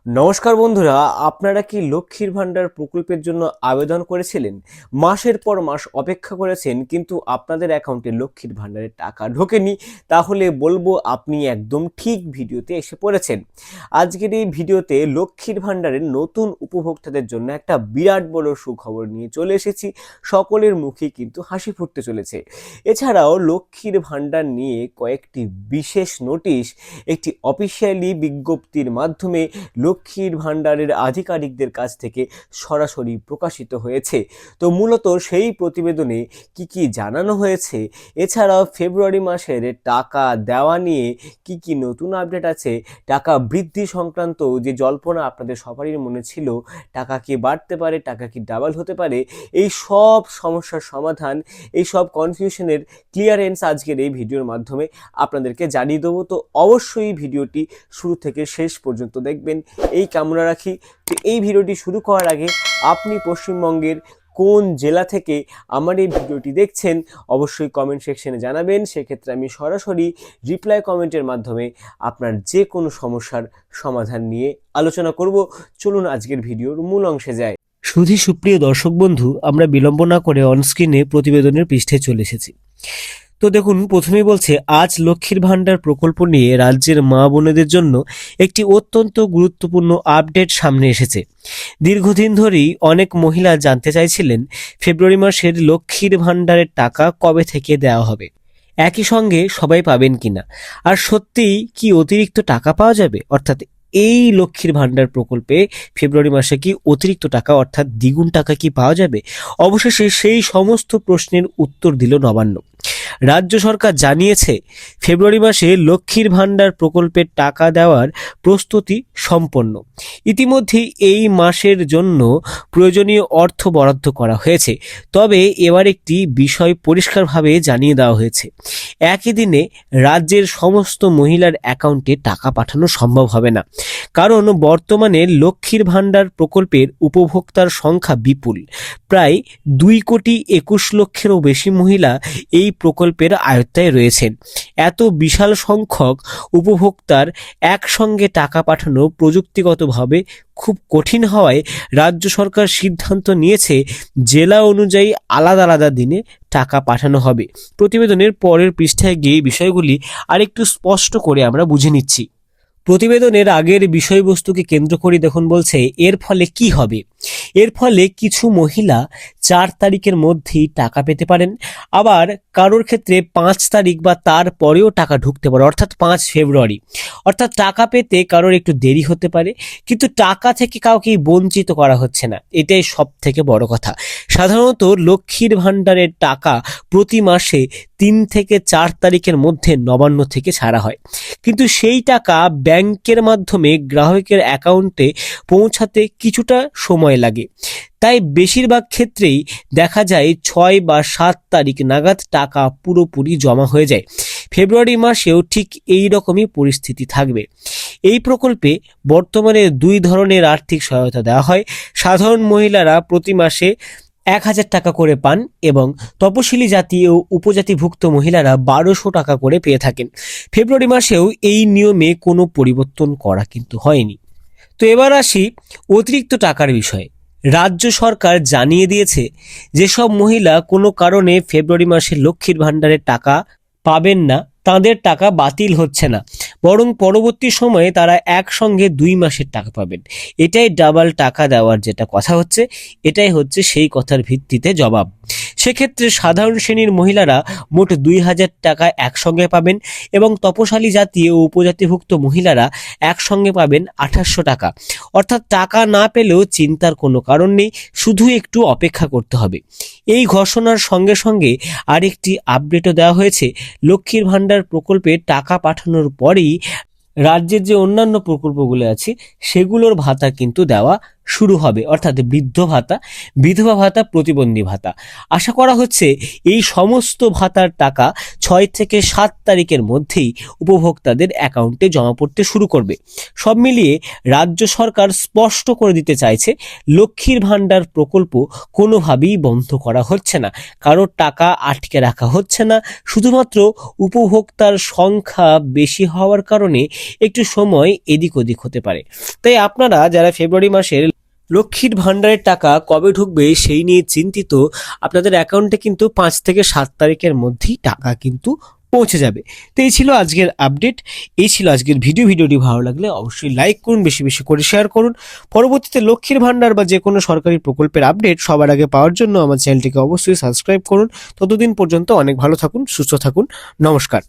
নমস্কার বন্ধুরা, আপনারা কি লক্ষ্মীর ভান্ডার প্রকল্পের জন্য আবেদন করেছিলেন? মাসের পর মাস অপেক্ষা করেছেন কিন্তু আপনাদের অ্যাকাউন্টে লক্ষ্মীর ভান্ডারের টাকা ঢোকেনি। তাহলে বলবো আপনি একদম ঠিক ভিডিওতে এসে পড়েছেন। আজকের এই ভিডিওতে লক্ষ্মীর ভান্ডারের নতুন উপভোক্তাদের জন্য একটা বিরাট বড় সুখবর নিয়ে চলে এসেছি। সকলের মুখে কিন্তু হাসি ফুটতে চলেছে। এছাড়াও লক্ষ্মীর ভান্ডার নিয়ে কয়েকটি বিশেষ নোটিশ একটি অফিসিয়ালি বিজ্ঞপ্তির মাধ্যমে লক্ষ্মীর ভান্ডারের আধিকারিকদের কাছ থেকে সরাসরি প্রকাশিত হয়েছে। তো মূলত সেই প্রতিবেদনে কি কি জানানো হয়েছে, এছাড়াও ফেব্রুয়ারি মাসের টাকা দেওয়া নিয়ে কি কি নতুন আপডেট আছে, টাকা বৃদ্ধি সংক্রান্ত যে জল্পনা আপনাদের সবারই মনে ছিল, টাকা কি বাড়তে পারে, টাকা কি ডাবল হতে পারে, এই সব সমস্যার সমাধান, এই সব কনফিউশনের ক্লিয়ারেন্স আজকের এই ভিডিওর মাধ্যমে আপনাদেরকে জানিয়ে দেবো। তো অবশ্যই ভিডিওটি শুরু থেকে শেষ পর্যন্ত দেখবেন এই কামনা রাখি। তো এই ভিডিওটি শুরু করার আগে আপনি পশ্চিমবঙ্গের কোন জেলা থেকে আমার এই ভিডিওটি দেখছেন অবশ্যই কমেন্ট সেকশনে জানাবেন। সেক্ষেত্রে আমি সরাসরি রিপ্লাই কমেন্টের মাধ্যমে আপনার যে কোনো সমস্যার সমাধান নিয়ে আলোচনা করব। চলুন আজকের ভিডিওর মূল অংশে যাই। সুপ্রিয় দর্শক বন্ধু, আমরা বিলম্ব না করে অনস্ক্রিনে প্রতিবেদনের পৃষ্ঠায় চলে এসেছি। তো দেখুন, প্রথমেই বলছে আজ লক্ষ্মীর ভান্ডার প্রকল্প নিয়ে রাজ্যের মা বোনেদের জন্য একটি অত্যন্ত গুরুত্বপূর্ণ আপডেট সামনে এসেছে। দীর্ঘদিন ধরেই অনেক মহিলা জানতে চাইছিলেন ফেব্রুয়ারি মাসের লক্ষ্মীর ভান্ডারের টাকা কবে থেকে দেওয়া হবে, একই সঙ্গে সবাই পাবেন কিনা, আর সত্যিই কি অতিরিক্ত টাকা পাওয়া যাবে, অর্থাৎ এই লক্ষ্মীর ভান্ডার প্রকল্পে ফেব্রুয়ারি মাসে কি অতিরিক্ত টাকা অর্থাৎ দ্বিগুণ টাকা কি পাওয়া যাবে। অবশেষে সেই সমস্ত প্রশ্নের উত্তর দিল নবান্ন। রাজ্য সরকার জানিয়েছে ফেব্রুয়ারি মাসে লক্ষ্মীর ভান্ডার প্রকল্পের টাকা দেওয়ার প্রস্তুতি সম্পন্ন। ইতিমধ্যেই এই মাসের জন্য প্রয়োজনীয় অর্থ বরাদ্দ করা হয়েছে। তবে এবার একটি বিষয় পরিষ্কারভাবে জানিয়ে দেওয়া হয়েছে, একই দিনে রাজ্যের সমস্ত মহিলার অ্যাকাউন্টে টাকা পাঠানো সম্ভব হবে না। কারণ বর্তমানে লক্ষ্মীর ভান্ডার প্রকল্পের উপভোক্তার সংখ্যা বিপুল। প্রায় 2,21,00,000-এরও বেশি মহিলা এই প্রকল্পের আয়ত্তায় রয়েছেন। এত বিশাল সংখ্যক উপভোক্তার একসঙ্গে টাকা পাঠানো প্রযুক্তিগতভাবে খুব কঠিন হওয়ায় রাজ্য সরকার সিদ্ধান্ত নিয়েছে জেলা অনুযায়ী আলাদা আলাদা দিনে টাকা পাঠানো হবে। প্রতিবেদনের পরের পৃষ্ঠায় গিয়ে বিষয়গুলি আরেকটু স্পষ্ট করে আমরা বুঝে নিচ্ছি। প্রতিবেদনের আগের বিষয়বস্তুকে কেন্দ্র করে দেখুন বলছে এর ফলে কি হবে। এর ফলে কিছু মহিলা 4 তারিখের মধ্যেই টাকা পেতে পারেন, আবার কারোর ক্ষেত্রে 5 তারিখ বা তার পরেও টাকা ঢুকতে পারে, অর্থাৎ 5 ফেব্রুয়ারি। অর্থাৎ টাকা পেতে কারোর একটু দেরি হতে পারে, কিন্তু টাকা থেকে কাউকেই বঞ্চিত করা হচ্ছে না, এটাই সব থেকে বড় কথা। সাধারণত লক্ষ্মীর ভান্ডারের টাকা প্রতি মাসে 3 থেকে 4 তারিখের মধ্যে নবান্ন থেকে ছাড়া হয়, কিন্তু সেই টাকা ব্যাংকের মাধ্যমে গ্রাহকের অ্যাকাউন্টে পৌঁছাতে কিছুটা সময় লাগে। তাই বেশিরভাগ ক্ষেত্রেই দেখা যায় 6 বা 7 তারিখ নাগাদ টাকা পুরোপুরি জমা হয়ে যায়। ফেব্রুয়ারি মাসেও ঠিক এই রকমই পরিস্থিতি থাকবে। এই প্রকল্পে বর্তমানে 2 ধরনের আর্থিক সহায়তা দেওয়া হয়। সাধারণ মহিলারা প্রতি মাসে 1,000 টাকা করে পান এবং তপশিলি জাতি ও উপজাতিভুক্ত মহিলারা 1200 টাকা করে পেয়ে থাকেন। ফেব্রুয়ারি মাসেও এই নিয়মে কোনো পরিবর্তন করা কিন্তু হয়নি। তো এবার আসি অতিরিক্ত টাকার বিষয়ে। রাজ্য সরকার জানিয়ে দিয়েছে যেসব মহিলা কোনো কারণে ফেব্রুয়ারি মাসে লক্ষ্মীর ভান্ডারের টাকা পাবেন না, তাদের টাকা বাতিল হচ্ছে না, বরং পরবর্তী সময়ে তারা একসঙ্গে 2 মাসের টাকা পাবেন। এটাই ডাবল টাকা দেওয়ার যেটা কথা হচ্ছে, এটাই হচ্ছে সেই কথার ভিত্তিতে জবাব। সেক্ষেত্রে সাধারণ শ্রেণীর মহিলারা মোট 2,000 টাকা একসঙ্গে পাবেন এবং তপশালী জাতি ও উপজাতিভুক্ত মহিলারা একসঙ্গে পাবেন 2,800 টাকা। অর্থাৎ টাকা না পেলেও চিন্তার কোনো কারণ নেই, শুধু একটু অপেক্ষা করতে হবে। এই ঘোষণার সঙ্গে সঙ্গে আরেকটি আপডেটও দেওয়া হয়েছে। লক্ষ্মীর ভান্ডার প্রকল্পে টাকা পাঠানোর পরেই রাজ্যের যে অন্যান্য প্রকল্পগুলো আছে সেগুলোর ভাতা কিন্তু দেওয়া শুরু হবে, অর্থাৎ বৃদ্ধ ভাতা, বিধবা ভাতা, প্রতিবন্ধী ভাতা। আশা করা হচ্ছে এই সমস্ত ভাতার টাকা 6 থেকে 7 তারিখের মধ্যেই উপভোক্তাদের অ্যাকাউন্টে জমা পড়তে শুরু করবে। সব মিলিয়ে রাজ্য সরকার স্পষ্ট করে দিতে চাইছে লক্ষ্মীর ভাণ্ডার প্রকল্প কোনোভাবেই বন্ধ করা হচ্ছে না, কারোর টাকা আটকে রাখা হচ্ছে না, শুধুমাত্র উপভোক্তার সংখ্যা বেশি হওয়ার কারণে একটু সময় এদিক ওদিক হতে পারে। তাই আপনারা যারা ফেব্রুয়ারি মাসের লক্ষ্মীর ভাণ্ডারের টাকা কবে ঢুকবে সেই নিয়ে চিন্তিত, আপনাদের অ্যাকাউন্টে কিন্তু 5 থেকে 7 তারিখের মধ্যেই টাকা কিন্তু পৌঁছে যাবে। তো এই ছিল আজকের আপডেট, এই ছিল আজকের ভিডিওটি ভালো লাগলে অবশ্যই লাইক করুন, বেশি বেশি করে শেয়ার করুন। পরবর্তীতে লক্ষ্মীর ভাণ্ডার বা যে কোনো সরকারি প্রকল্পের আপডেট সবার আগে পাওয়ার জন্য আমার চ্যানেলটিকে অবশ্যই সাবস্ক্রাইব করুন। ততদিন পর্যন্ত অনেক ভালো থাকুন, সুস্থ থাকুন, নমস্কার।